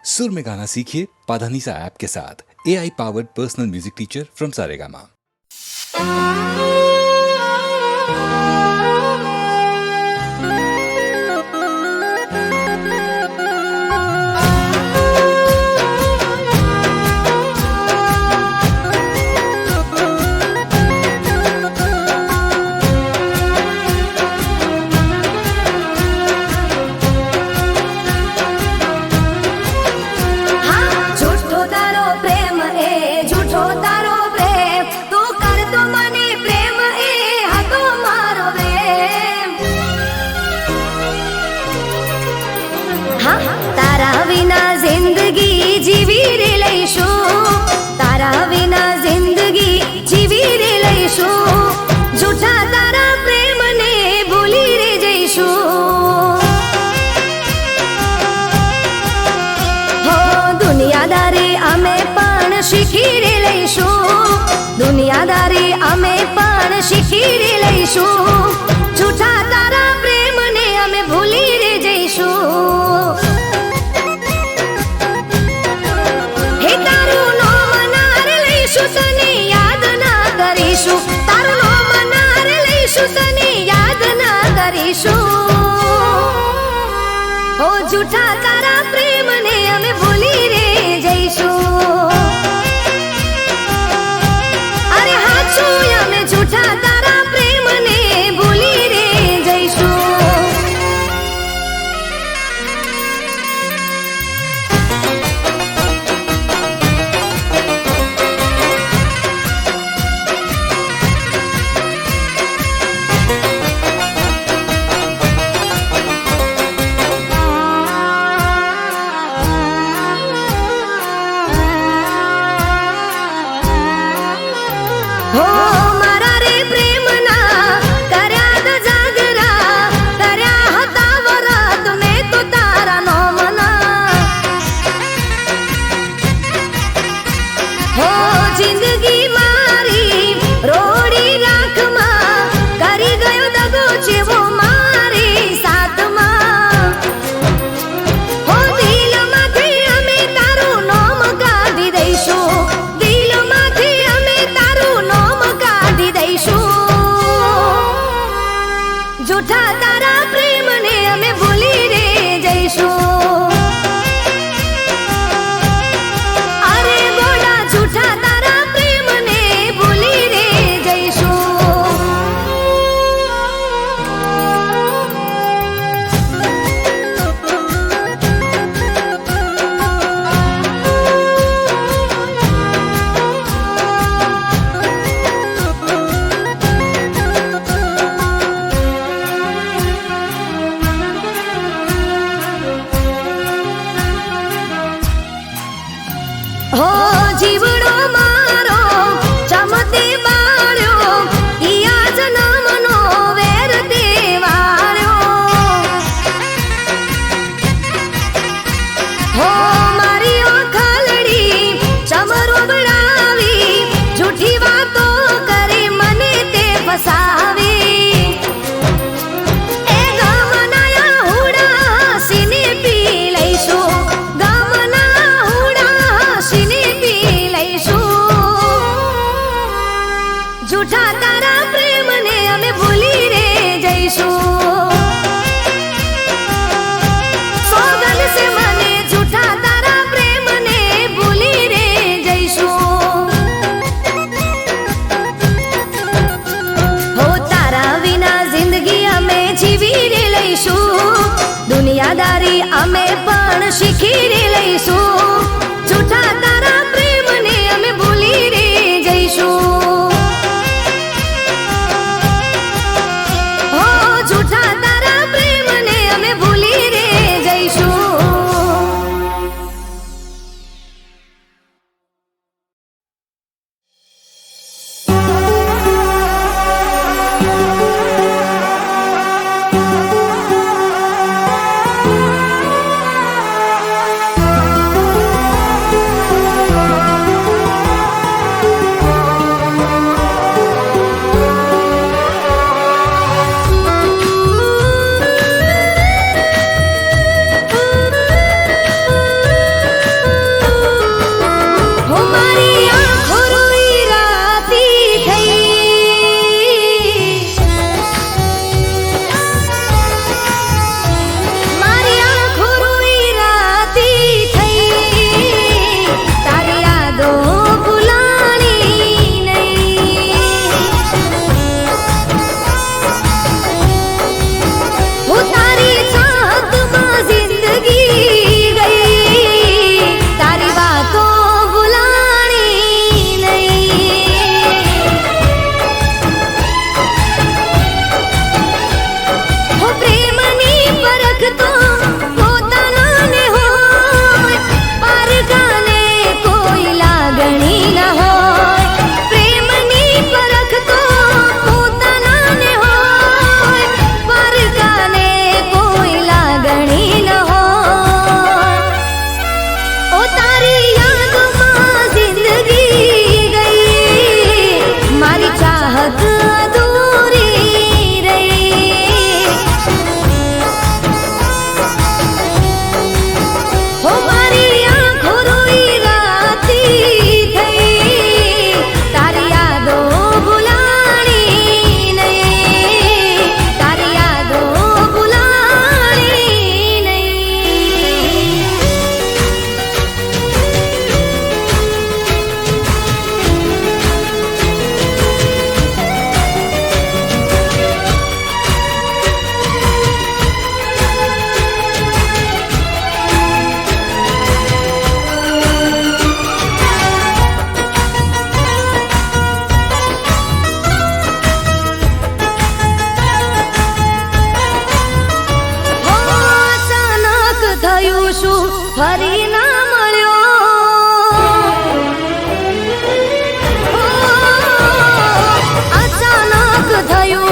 सुर में गाना सीखिए पाधानीसा ऐप के साथ। AI powered personal music teacher from Saregama. તારા વિના જિંદગી જીવી રે લઈશું, તારા વિના જિંદગી જીવી રે લઈશું, જૂઠા તારા પ્રેમને ભૂલી રે જઈશું. હો દુનિયાદારી અમે પણ શીખી રે લઈશું, દુનિયાદારી અમે પણ શીખી રે લઈશું, જૂઠા તારા પ્રેમને અમે ભૂલી રે જઈશું. તને યાદ ના કરીશું, તારું નામ નાર લઈશું, તને યાદ ના કરીશું. ઓ જૂઠા તારા પ્રેમને અમે ભૂલી રે જઈશું. અરે હાચું અમે જૂઠા તારા પ્રેમને ભૂલી રે જઈશું. હો મારા રે પ્રેમના કર્યા દ જાગરા, કર્યા હતા વરત મેં તો તારા નોમના. હો જિંદગી મારી રોડી રાખમાં કરી ગયો દગો જેવો મારી સાથમાં. હો દિલમાંથી અમે તારું નામ કાઢી દઈશું, દિલમાંથી અમે તારું નામ કાઢી દઈશું. જૂઠા તારા પ્રેમને અમે ભૂલી રે જઈશું. અરે બોલા જૂઠા તારા પ્રેમને ભૂલી રે જઈશું. હો જીવડો મારો ચમતે બાળ્યો, ઈયા જન્મનો વેર તે વાળ્યો. હો મારી ઓખલડી ચમરો બળાવી, જૂઠી વાતો કરી મને તે ફસાવી. એ ગામના હુડા સીને પી લઈશું, ગામના હુડા સીને પી લઈશું. જૂઠા તારા પ્રેમને અમે ભૂલી રે જઈશું. સોગંદ છે મને જૂઠા તારા પ્રેમને ભૂલી રે જઈશું. હો તારા વિના જિંદગી અમે જીવી રે લઈશું, દુનિયાદારી અમે પણ શીખી રે લઈશું, જૂઠા તારા પ્રેમને અમે ભૂલી રે જઈશું. હો જૂઠા તારા પ્રેમને અમે ભૂલી રે જઈશું.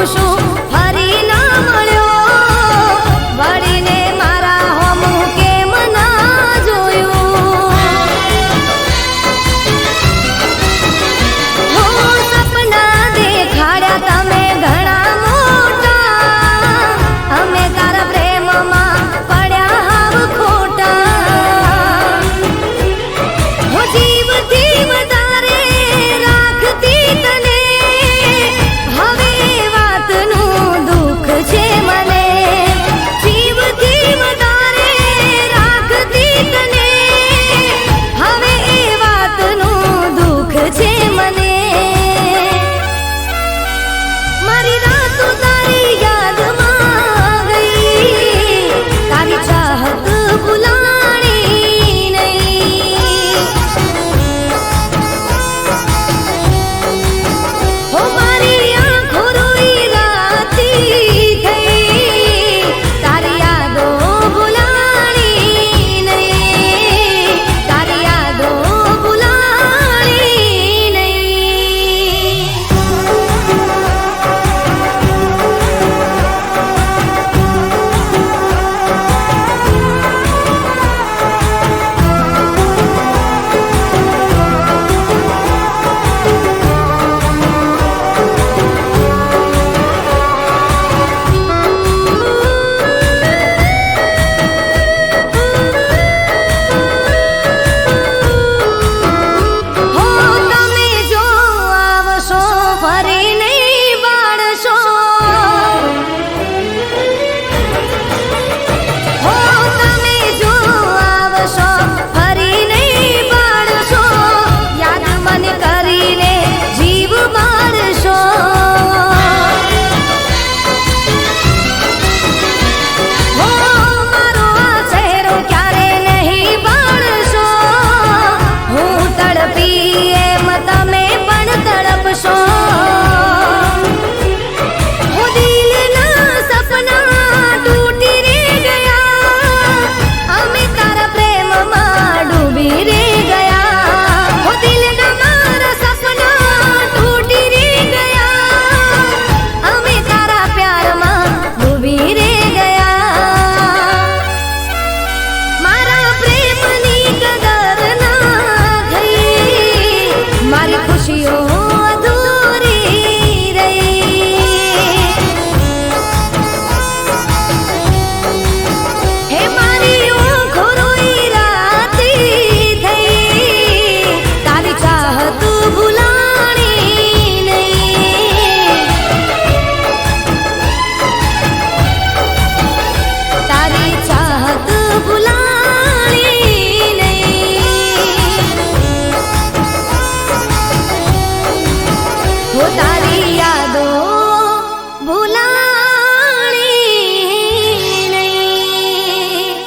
શું ફરી ના મળ્યો વળીને મારા હોમું કેમ ના જોયું હો સપના દેખાડ્યા તમે ઘણા મોટા અમે તારા પ્રેમમાં પડ્યા હાવ ખોટા હો જીવથી વધારે રાખતી તને હવે વાતનું દુઃખ છે મને જીવથી વધારે રાખતી તને હવે એ વાતનું દુઃખ છે મને મારી રાતો તારી યાદમાં ગઈ તારી ચાહત ભૂલાણી નહીં હો મારી આંખો રોઈ રાતી થઈ તારી યાદો ભૂલાણી નહીં તારી યાદો ભૂલાણી નહીં હો તમે જો આવશો ફરી નહીં બાળશો હો તમે જો આવશો ફરી નહીં બાળશો યાદ મને કરીને જીવ મારશો હો મારો આ ચહેરો ક્યારે નહીં બાળશો હું તડપી એમ તમે પણ તડપશો હો દિલના સપના તૂટી રે ગયા અમે તારા પ્રેમમાં ડૂબી રે ગયા હો દિલના મારા સપના તૂટી રે ગયા અમે તારા પ્યારમાં ડૂબી રે ગયા મારા પ્રેમની કદર ના થઈ મારી ખુશીઓ અધૂરી રહી હે મારી આંખો રોઈ રાતી થઈ તારી ચાહત ભૂલાણી નહીં તારી ચાહત ભૂલાણી નહીં હો તારી યાદો ભૂલાણી નહીં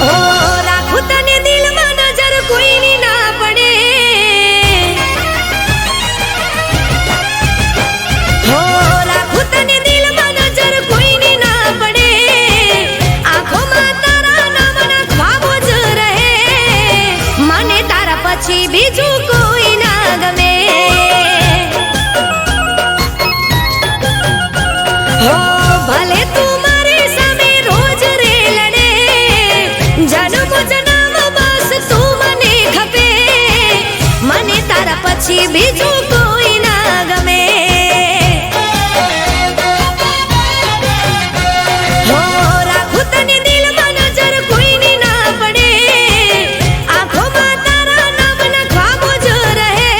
ઓ રાખું તને દિલમાં નજર કોઈની ના પડે હો રાખું તને દિલમાં નજર કોઈની ના પડે આંખોમાં તારા નામના ખ્વાબો જ રહે મને તારા પછી બીજું કોઈ ના ગમે હો ભલે તું મારી સામે રોજ રે લડે જન્મ જન્મ બસ તું મને ખપે મને તારા પછી બીજું કોઈ ના ગમે હો રાખું તને દિલમાં નજર કોઈની ના પડે આંખોમાં તારા નામના ખ્વાબો જ રહે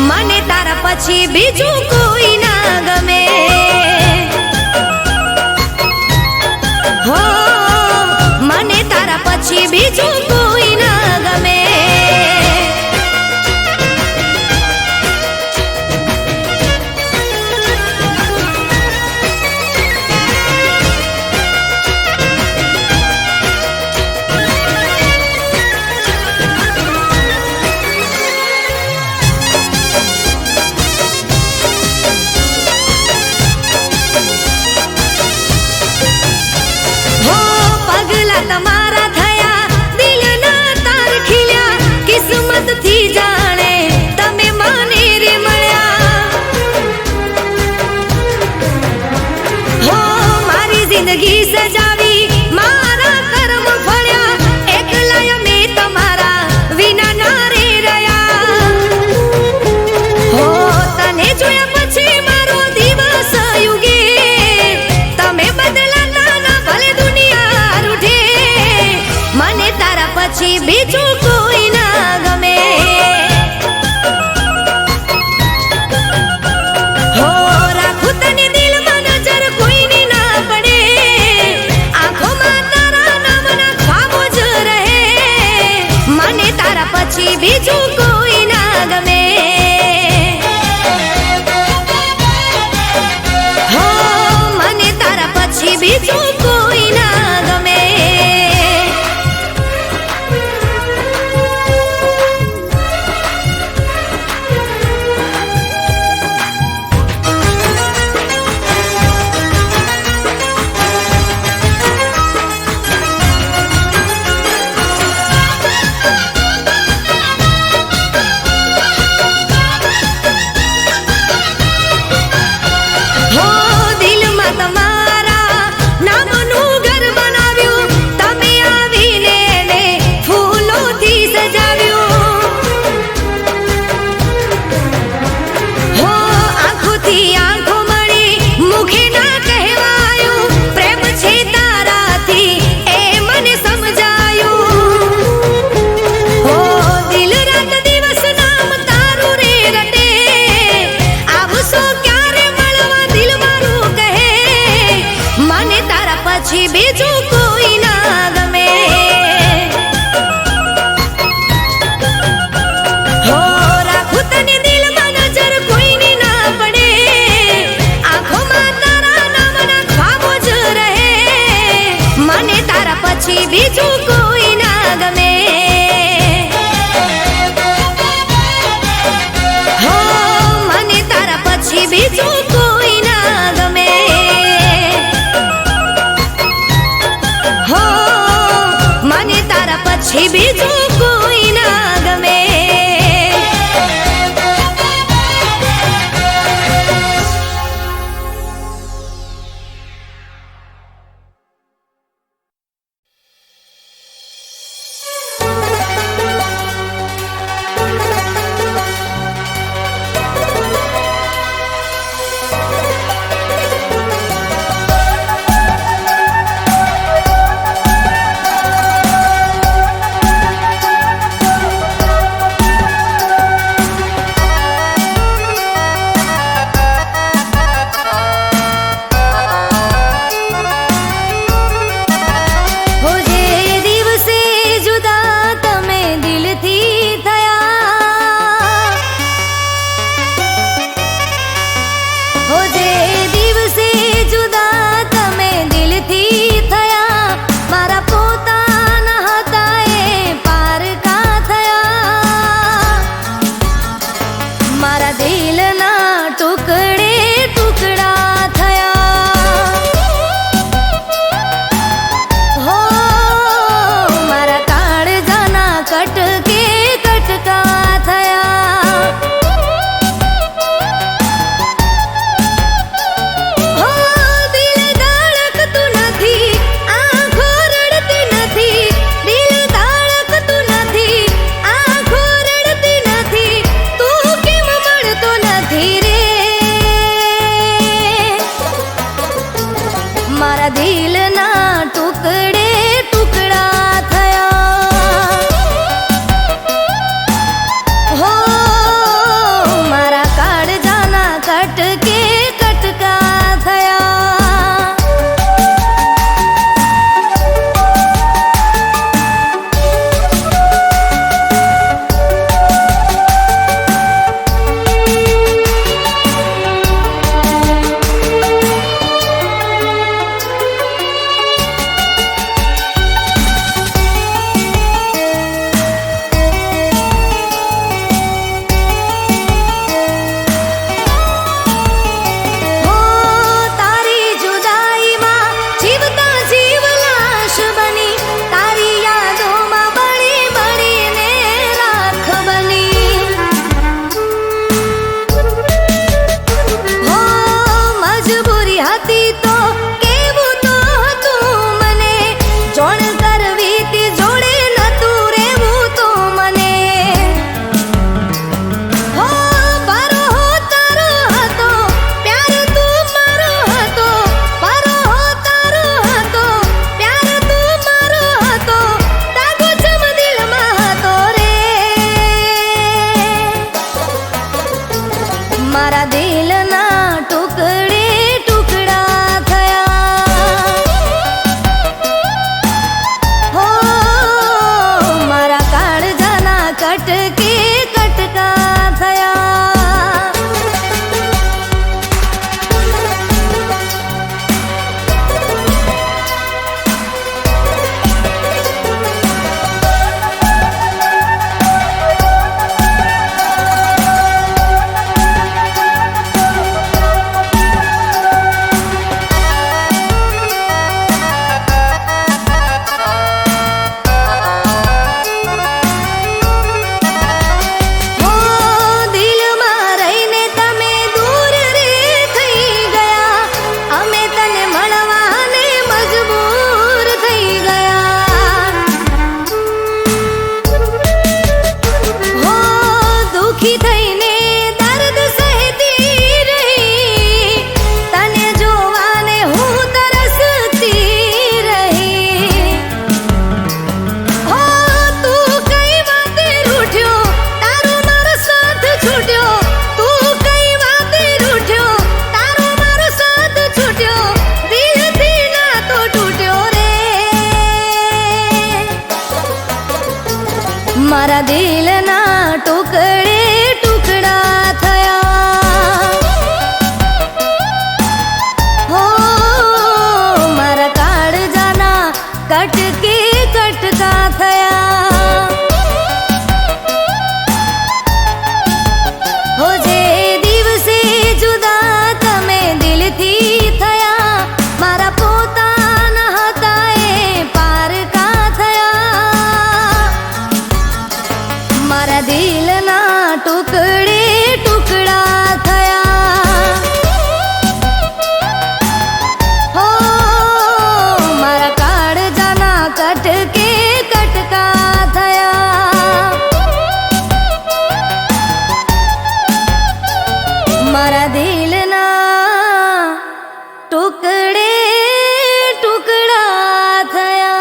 મને તારા પછી બીજું કોઈ ના ગમે હો મને તારા પછી બીજું કોઈ ના ગમે પછી બીજું કોઈ ના ગમે. હો રાખું તને દિલમાં નજર કોઈની ના પડે, આંખોમાં તારા નામના ખ્વાબો જ રહે, મને તારા પછી બીજું કોઈ ના ગમે. હો મને તારા પછી બીજું કોઈ ના ગમે. હો દિલમાં તમારા નામનું ઘર બનાવ્યું, તમે આવીને એને ફૂલોથી સજાવ્યું. હો આંખોથી આંખો મળી મુખે ના કહેવાયું, પ્રેમ છે તારાથી એ મને સમજાયું. હો દિલ રાત દિવસ નામ તારું રે રટે, આવશો ક્યારે મળવા દિલ મારું કહે, મને તારા પછી બીજું કોઈ ના ગમે. હો રાખું તને દિલમાં નજર કોઈની ના પડે, આંખોમાં તારા નામના ખ્વાબો જ રહે, મને તારા પછી બીજું કોઈ ના ગમે. હો મને તારા પછી બીજું કોઈ ના ગમે. હો મને તારા પછી બીજું કોઈ ના ગમે. મારા દિલના ટુકડે ટુકડા થયા. હો મારા કાળજાના કટકે કટકા થયા. હો જે દિવસે જુદા તમે દિલથી થયા, મારા પોતાના હતા એ પારકા થયા. મારા દિલના ટુકડે ટુકડા થયા. હો મારા કાળજાના કટકે કટકા થયા. મારા દિલના ટુકડે ટુકડા થયા.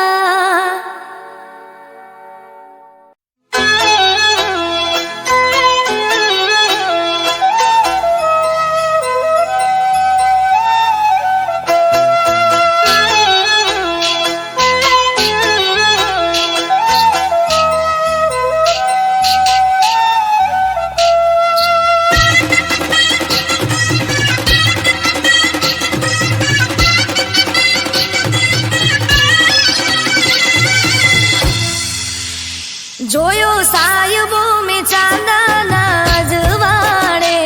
જોયો સાયબો મેં ચાંદાના જવાડે,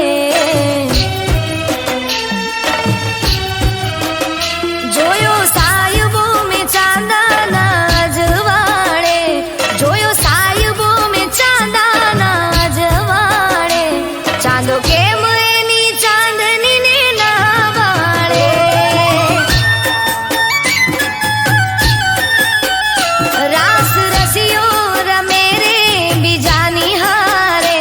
જોયો સાયબો મેં ચાંદાના જવાડે, જોયો સાયબો મેં ચાંદાના જવાડે. ચાંદો કેમ એની ચાંદનીને ના વાળે, રાસ રસિયો રમે રે બીજાની હારે,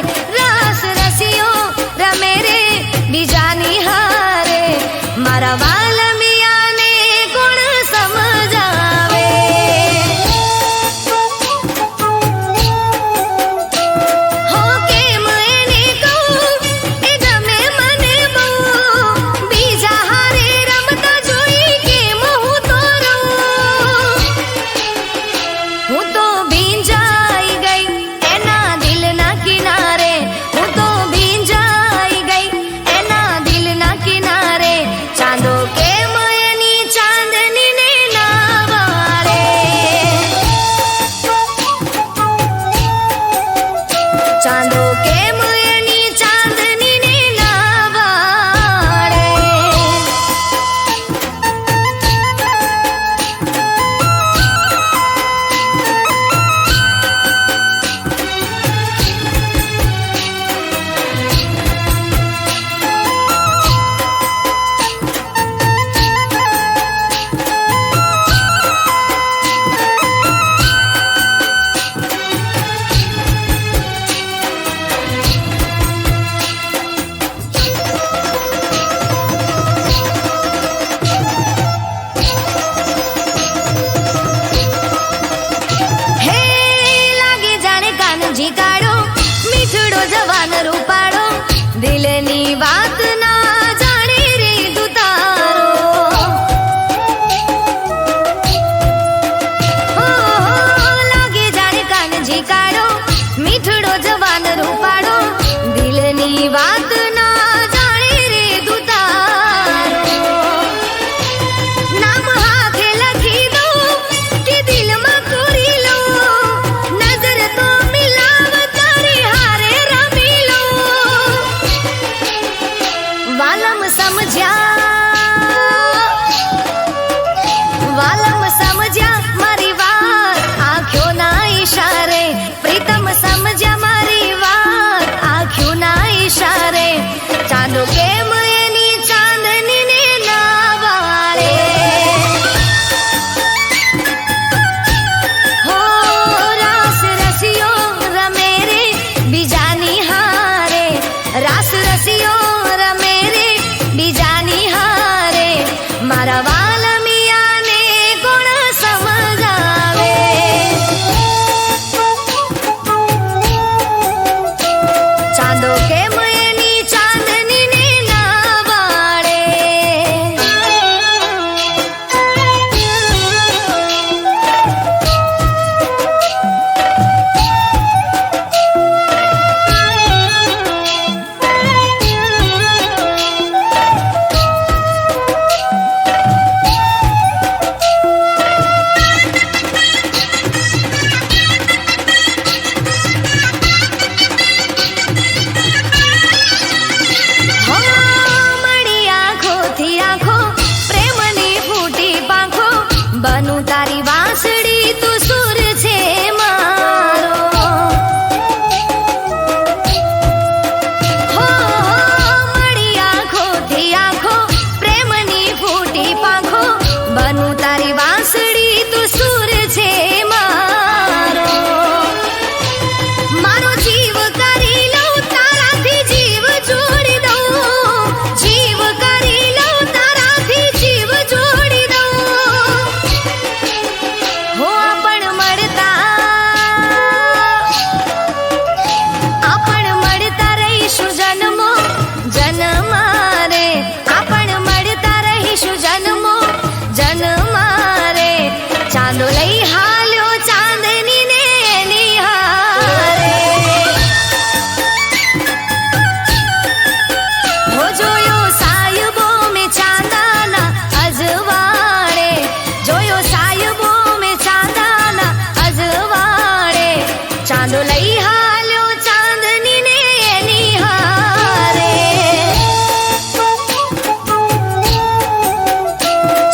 ચાંદો લઈ હાલ્યો ચાંદની ને એની હારે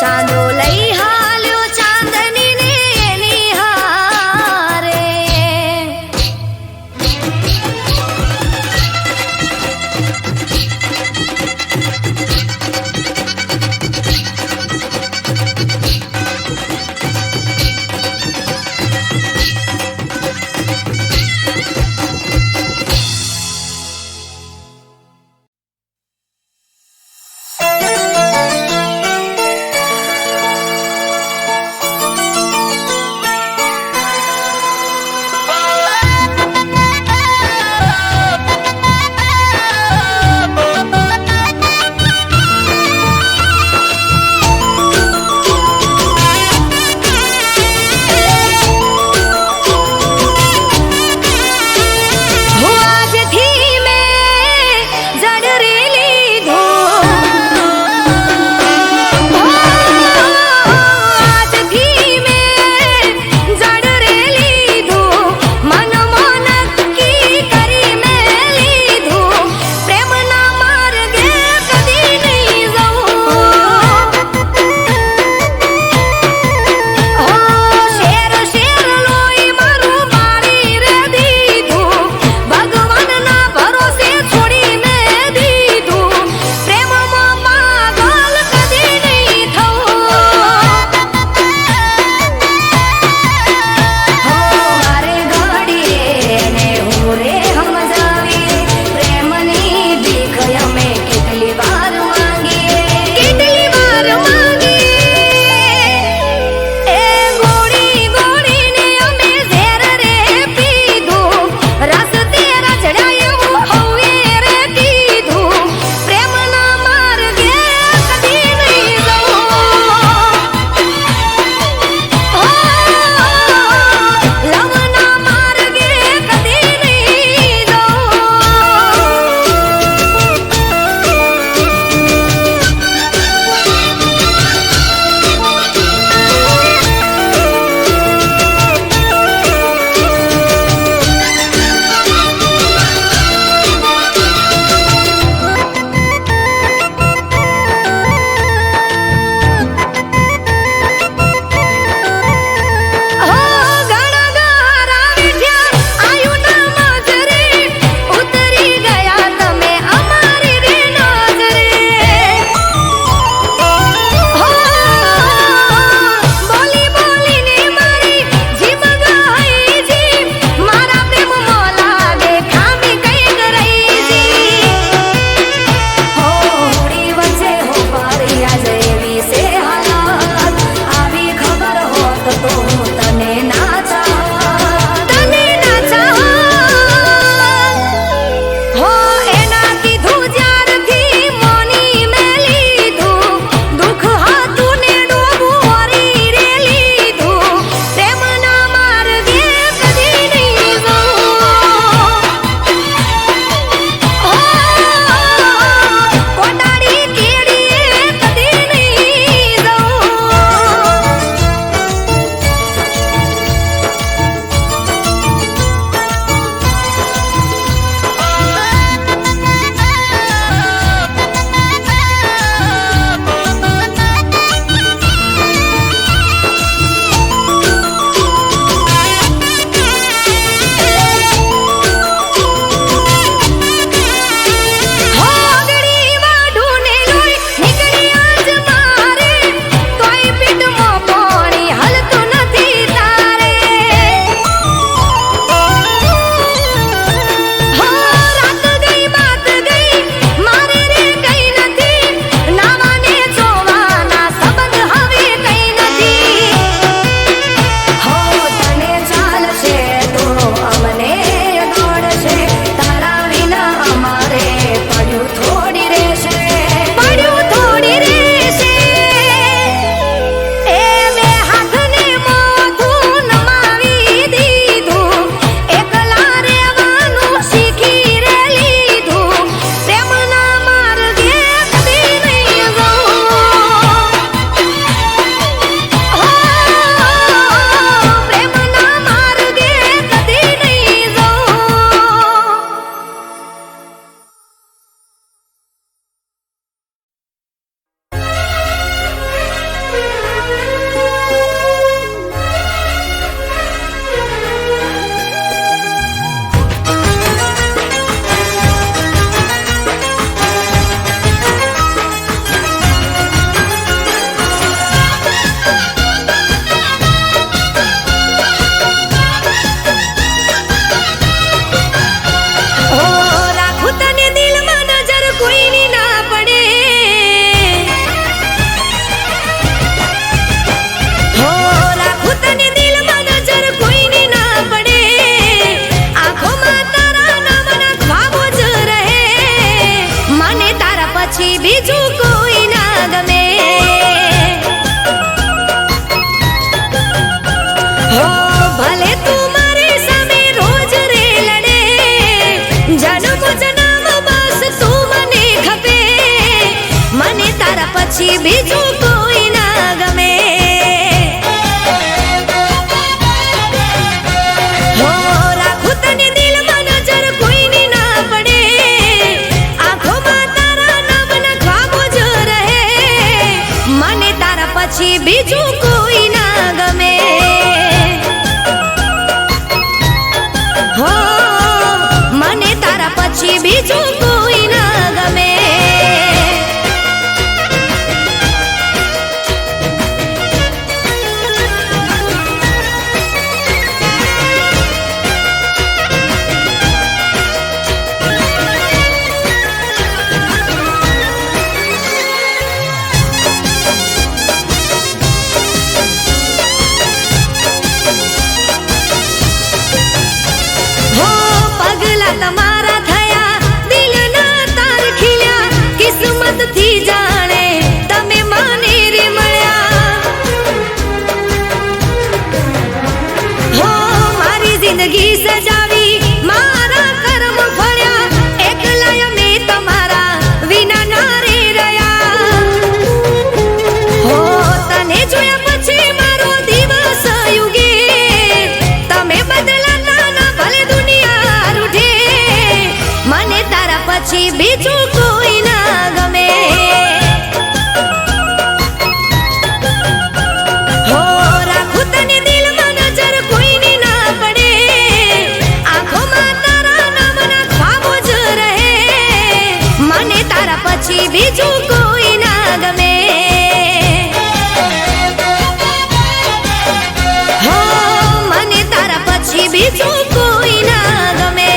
ચાંદો લઈ હાલ્યો ચાંદની ને એની હારે પછી બીજું કોઈ ના ગમે. હો પગલા તમારા થયા, દિલના તાર ખીલ્યા, કિસ્મતથી જાણે તમે મને રે મળ્યા. હો મારી જિંદગી સજાવી, મારા કર્મ ફળ્યા, એકલા મેં તમારા વિના ના રે રહ્યા. હો તને જોયા પછી મારો દિવસ યુગે, તમે બદલાતા ના ભલે દુનિયા રૂઠે, મને તારા પછી બીજું કોઈ ના ગમે. હો રાખું તને દિલમાં નજર કોઈની ના પડે, આંખોમાં તારા નામના ખ્વાબો જ રહે, મને તારા પછી બીજું કોઈ ના ગમે. હો મને તારા પછી બીજું કોઈ ના ગમે.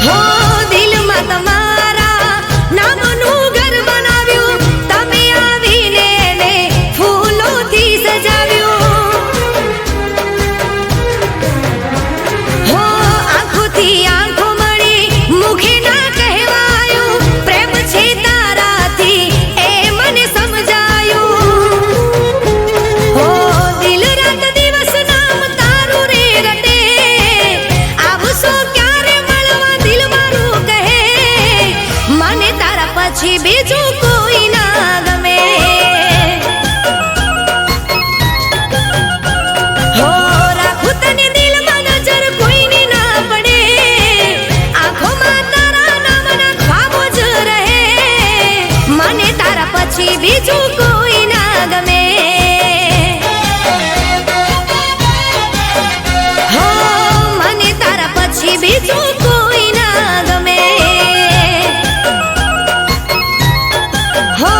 હો દિલમાં તમારા નામનું ઘર બનાવ્યું, તમે આવીને એને ફૂલોથી સજાવ્યું. હો આંખોથી આંખો મળી, મુખે ના કહેવાયું, પ્રેમ છે તારાથી એ મને સમજાયું. હો દિલ રાત દિવસ નામ તારું રે રટે, આવશો ક્યારે મળવા દિલ મારું કહે, મને તારા પછી બીજું કોઈ ના ગમે. હો રાખું તને દિલમાં નજર કોઈની ના પડે, આંખોમાં તારા નામના ખ્વાબો જ રહે, મને તારા પછી બીજું કોઈ ના ગમે. હો મને તારા પછી બીજું કોઈ ના ગમે. હો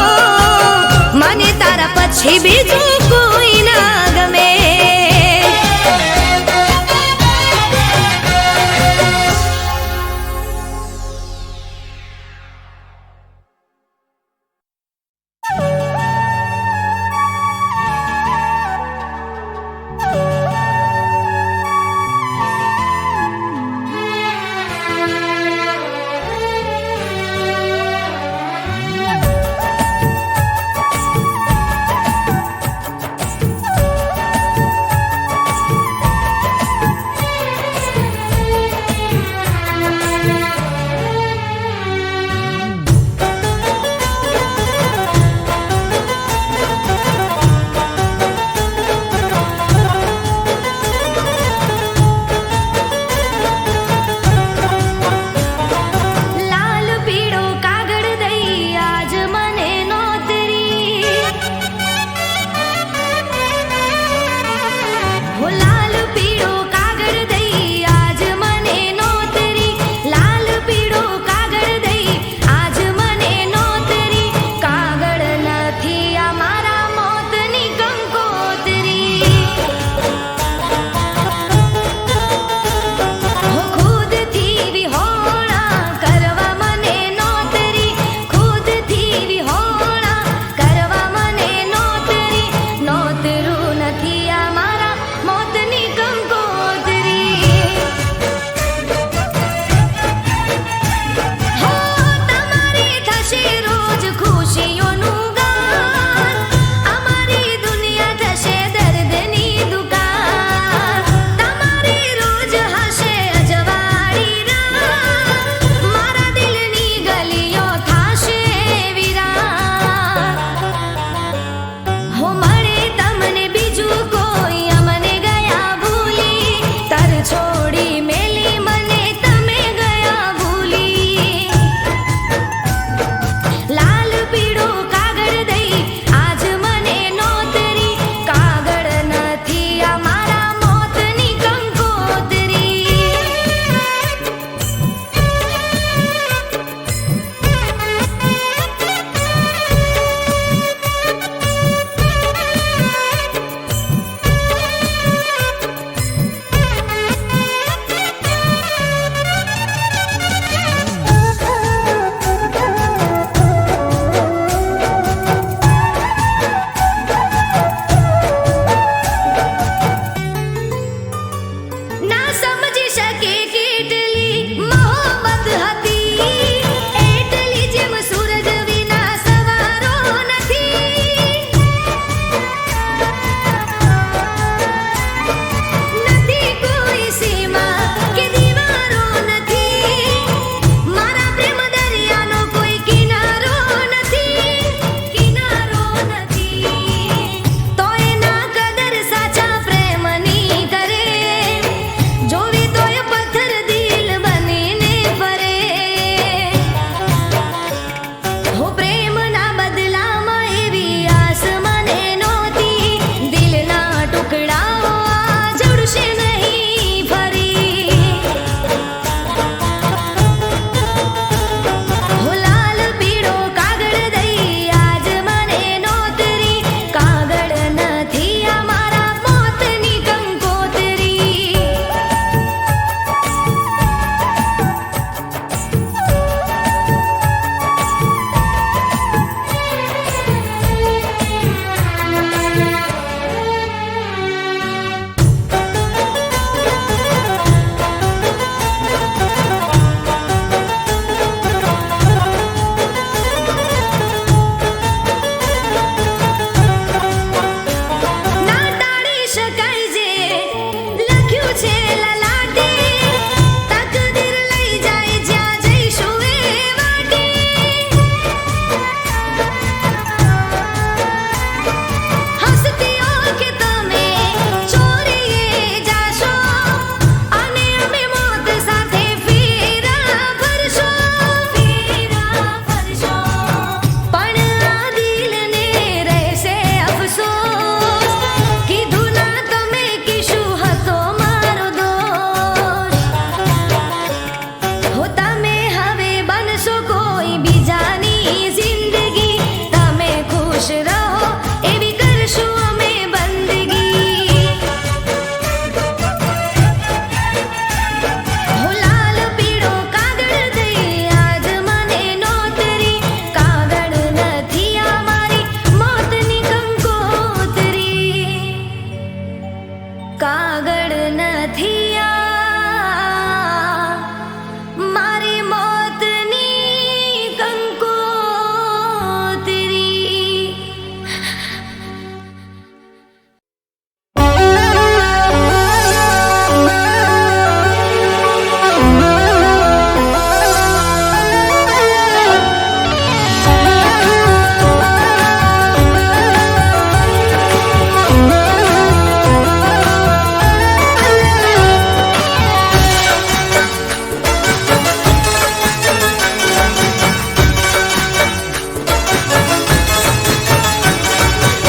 મને તારા પછી બીજું કોઈ ના ગમે.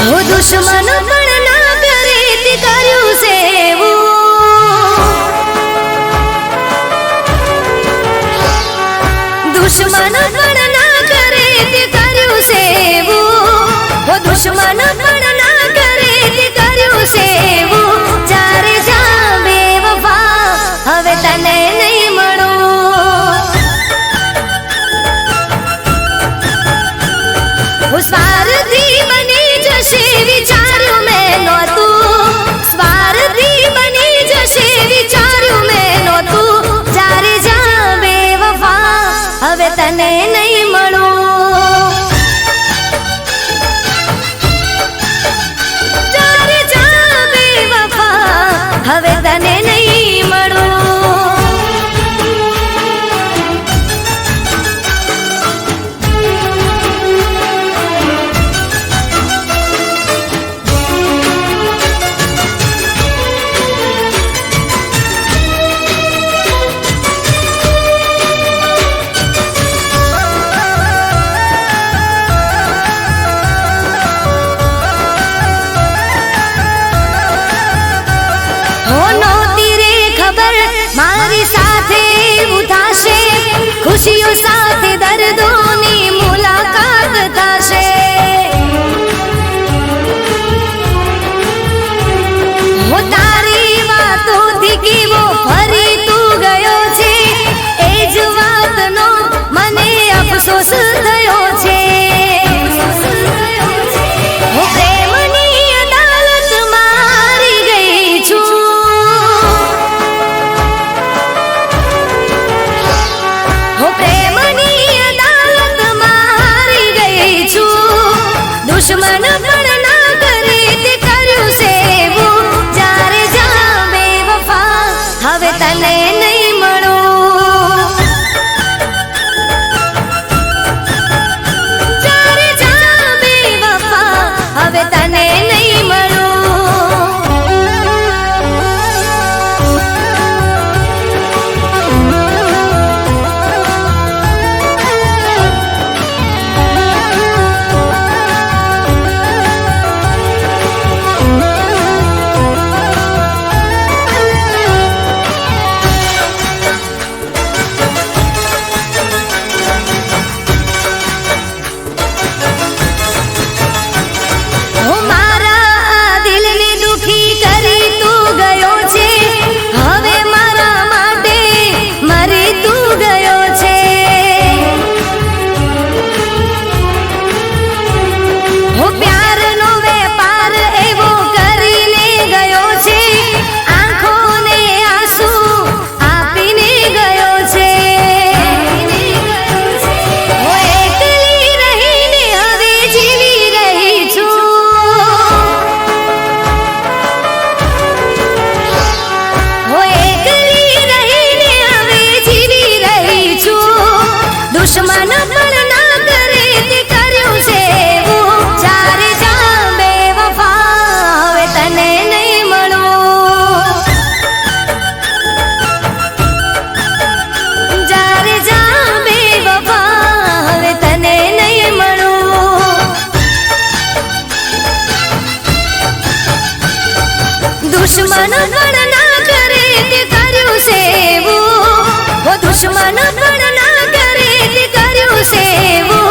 હો દુશ્મન પણ ના કરે તે કર્યું સેવું, દુશ્મન પણ ના કરે તે કર્યું સેવું, હો દુશ્મન પણ ના કરે તે કર્યું સેવું. ચારે જા બેવફા હવે તને નહીં મળું, હું સ્વાર્થી બની જશે વિચાર્યું મેં નહોતું, સ્વાર્થી બની જશે વિચાર્યું મેં નહોતું. ચારે જા બેવફા હવે તને નહીં મળું, ચારે જા બેવફા હવે તને નહીં મળું. મારી સાથે એવું થશે, ખુશીઓ સાથે દર્દોની મુલાકાત થશે. હું તારી વાતોથી કેવો ફરી તું ગયો છે, એ જ વાતનો મને અફસોસ થયો છે. હું પ્રેમની અદાલતમાં હારી ગઈ છું, દુશ્મન પણ ના કરે તે કર્યું સેવું. ચારે જા બેવફા હવે તને નહીં મળું, ચારે જા બેવફા હવે તને નહીં મળું. દુશ્મન પણ ના કરે તે કર્યું સેવું. ચારે જા બેવફા હવે તને નહીં મળું, ચારે જા બેવફા હવે તને નહીં મળું. દુશ્મન પણ ના કરે તે કર્યું સેવું, હો દુશ્મન પણ ના કરે તે કર્યું સેવું.